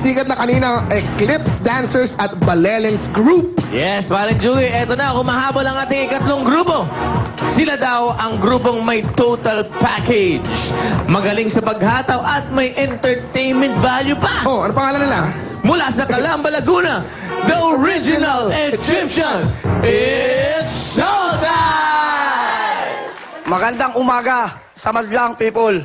sikat na kaninang Eclipse Dancers at Balelens Group. Yes, parang Julie, eto na, kumahabol ang ating ikatlong grupo. Sila daw ang grupong may total package. Magaling sa paghataw at may entertainment value pa. Oh, ano pangalan nila? Mula sa Calamba, Laguna, the original Egyptian, it's showtime! Magandang umaga sa madlang people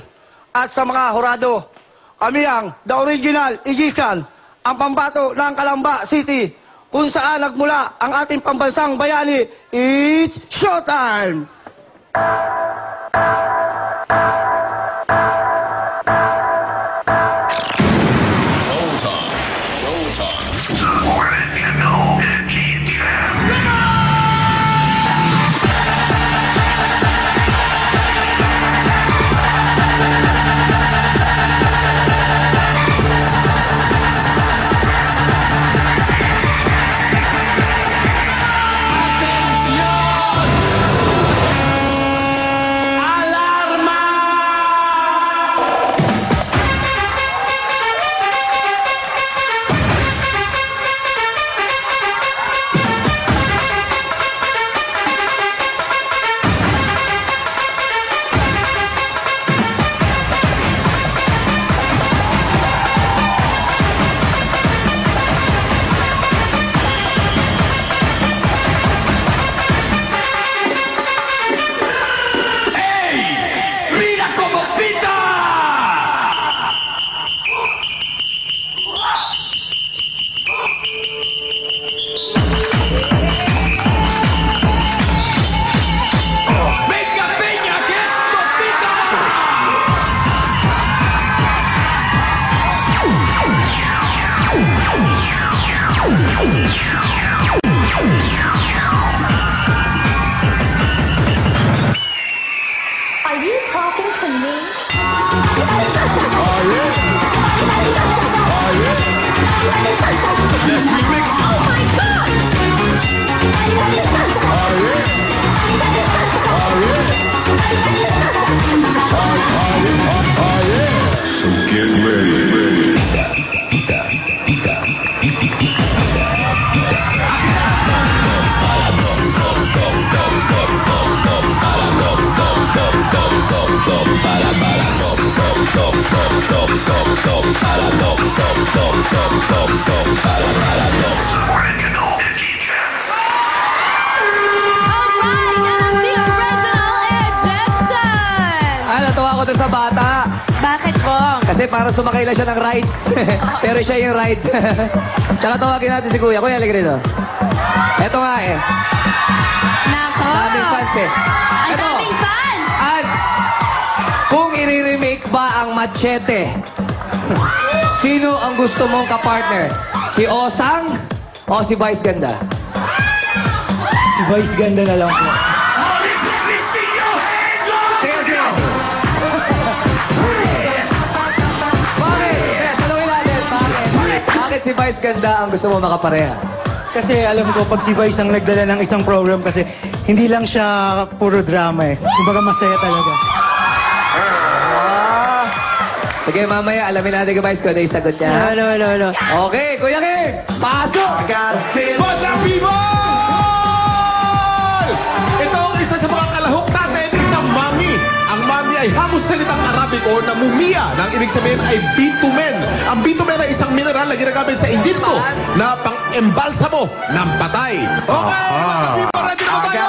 at sa mga hurado. Kami ang the original Egyptian, ang pambato ng Calamba City, kung saan nagmula ang ating pambansang bayani. It's showtime! Are you talking to me? Let's remix it. Oh my God! So get ready. Natuwa ko doon sa bata. Bakit po? Kasi para sumakay lang siya ng rides. Pero siya yung ride. Tsaka tawagin natin si Kuya. Kuya, halika rito. Eto nga eh. Nako! Daming fans eh. Ang Eto. daming fan! At kung i-remake ba ang Machete, sino ang gusto mong kapartner? Si Osang o si Vice Ganda? Si Vice Ganda na lang po. Sige, sige. Bakit? Tanungin natin, bakit? Bakit si Vice Ganda ang gusto mo makapareha? Kasi alam ko, pag si Vice ang nagdala ng isang program, kasi hindi lang siya puro drama eh. Kumbaga masaya talaga. Sige, mamaya, alamin natin kay Vice kung ano yung sagot niya. No. Okay, Kuya Kim, pasok! Banda People! Ito ang isa sa mga kalahok natin, isang mami. Ang mami ay halos salitang Arabiko na mumia, na ang ibig sabihin ay bitumen. Ang bitumen ay isang mineral na ginagamit sa Egypto na pang-embalsamo ng patay. Okay, Banda People, ready na ba tayo?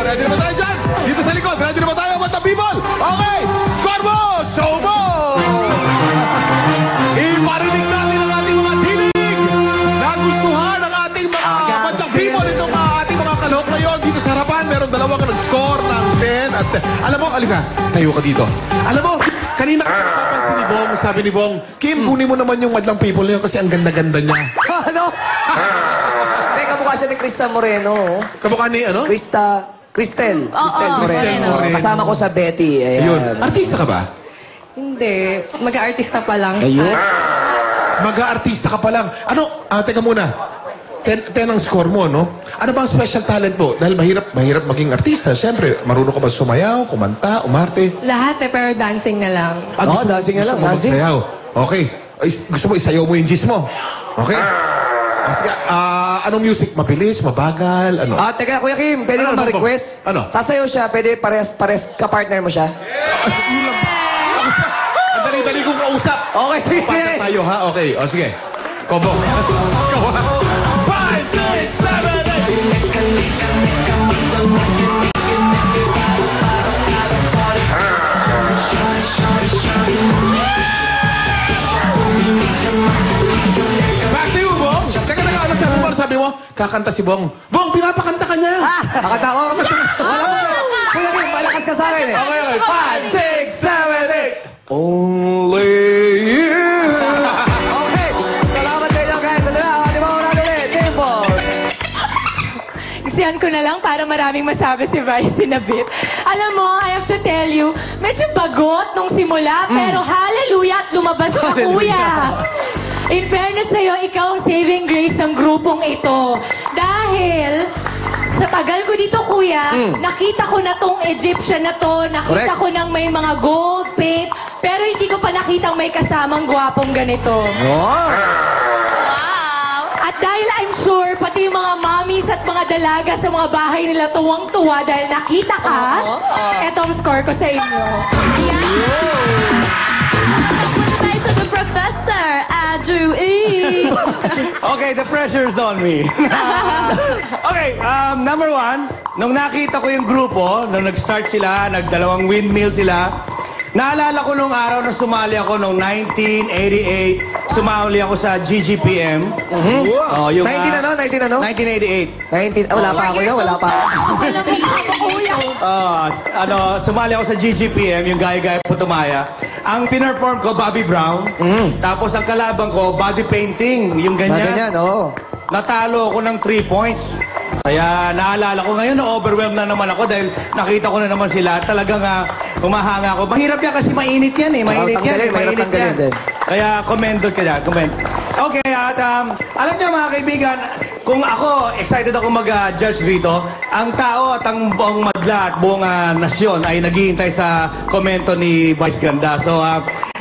Ready na ba tayo dyan? Dito sa likod, ready na ba tayo, Banda People? Okay, score mo! Show mo! Iparinig natin ang ating mga tinig! Nagustuhan ang ating mga Bandang People. Itong ating mga kalahok ngayon dito sa harapan. Meron dalawang nag-score ng 10 at... Alam mo, alika, tayo ka dito. Alam mo, kanina ka napapansin ni Bong, sabi ni Bong, Kim, kunin mo naman yung Madlang People na yun kasi ang ganda-ganda niya. Ano? Teka, mukha siya ni Krista Moreno. Kamukha ni, ano? Cristel. Cristel Moreno. Moreno. Kasama ko sa Betty. Ayan. Ayun. Artista ka ba? Hindi. Mag-aartista pa lang. Ayun. Mag-aartista ka pa lang. Ano? Teka muna. 10 ang score mo, no? Ano ba ang special talent mo? Dahil mahirap maging artista. Siyempre, marunong ka ba sumayaw, kumanta, umarte? Lahat pero dancing na lang. Oo, dancing na lang, gusto mo dancing. magsayaw. Okay. Ay, gusto mo isayaw mo yung gis mo? Okay? Sige, anong music? Mabilis? Mabagal? Ano? Teka, Kuya Kim, pwede Ano, mo ano, ma-request? ano? Sasayaw siya, pwede pares ka-partner mo siya? Ang dali-dali kong kausap. Okay, sige. Partner tayo, ha? Okay. O, sige. Kobo. Ikaw, ha? 5, 6, 7, 8. Back to you, Bong. Teka, ano sabi mo? Sabi mo, kakanta si Bong. Bong, pinapakanta ka niya. Nakata ko. Wala mo. Kuya Kim, malakas ka sa akin eh. Okay, okay. 5, 6, 7, 8. Only you. Okay. Salamat kayo guys. Ito na, di ba oras ulit? Dimples. Isiyan ko na lang para maraming masabi si Vice sinabit. Alam mo, I have to tell you, medyo bagot nung simula, pero hallelujah at lumabas ka, kuya. In fairness sa'yo, ikaw ang saving grace ng grupong ito. Dahil sa tagal ko dito, kuya, nakita ko na tong Egyptian na to, nakita Correct. ko nang may mga gold paint, pero hindi ko pa nakitang may kasamang gwapong ganito. Oh. At dahil I'm sure, pati yung mga mommies at mga dalaga sa mga bahay nila tuwang-tuwa dahil nakita ka, etong score ko sa inyo. Tayo sa the professor, Andrew E. Okay, the pressure's on me. Okay, number one, nung nakita ko yung grupo, nung nag-start sila, nagdalawang windmill sila, naalala ko nung araw na sumali ako nung 1988, sumali ako sa GGPM. Oh, yung, 19 ano? 1988. 19, wala pa ako yun, wala pa ako. Sumali ako sa GGPM, yung Gaya-Gaya Putumaya. Ang pinerform ko, Bobby Brown. Tapos ang kalabang ko, body painting, yung ganyan. Ganyan, oo. Natalo ako ng 3 points. Kaya naalala ko ngayon, na-overwhelmed na naman ako dahil nakita ko na naman sila. Talagang humahanga ako. Mahirap yan kasi mainit yan eh. Mainit yan. tanggalin, mahirap Mainit tanggalin yan. din. Kaya commended ka dyan. Comment. Okay, at alam niyo mga kaibigan, kung ako, excited ako mag-judge rito, ang tao at ang buong madla at buong nasyon ay naghihintay sa komento ni Vice Ganda. So,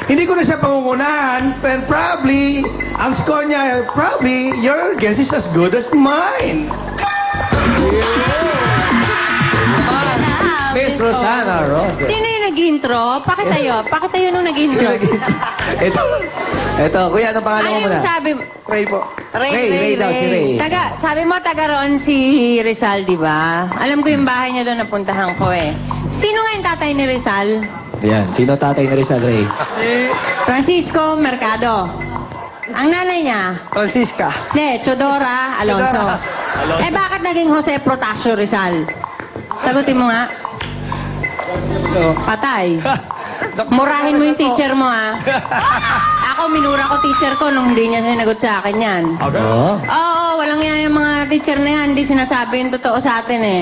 hindi ko na siya pangungunahan, but probably, ang score niya, probably, your guess is as good as mine. Miss Rosana Rosa. Sino yung nag-intro? Pakitayo nung nag-intro. Ito, kuya, anong pangalan mo Ano muna? yung sabi? Ray po. Ray daw si Ray. Sabi mo, taga roon si Rizal, di ba? Alam ko yung bahay niya doon, napuntahan ko eh. Sino nga yung tatay ni Rizal? Yan, sino tatay ni Rizal Ray? Francisco Mercado. Ang nanay niya? Francisca. Ne, Chodora Alonso. Eh bakit naging Jose Protasio Rizal? Sagutin mo nga. Patay. Murahin mo yung teacher mo, ha? Ako, minura ko teacher ko nung hindi niya sinagot sa akin yan. Oo. Oo, walang yan yung mga teacher na yan. Hindi sinasabi yung totoo sa atin, eh.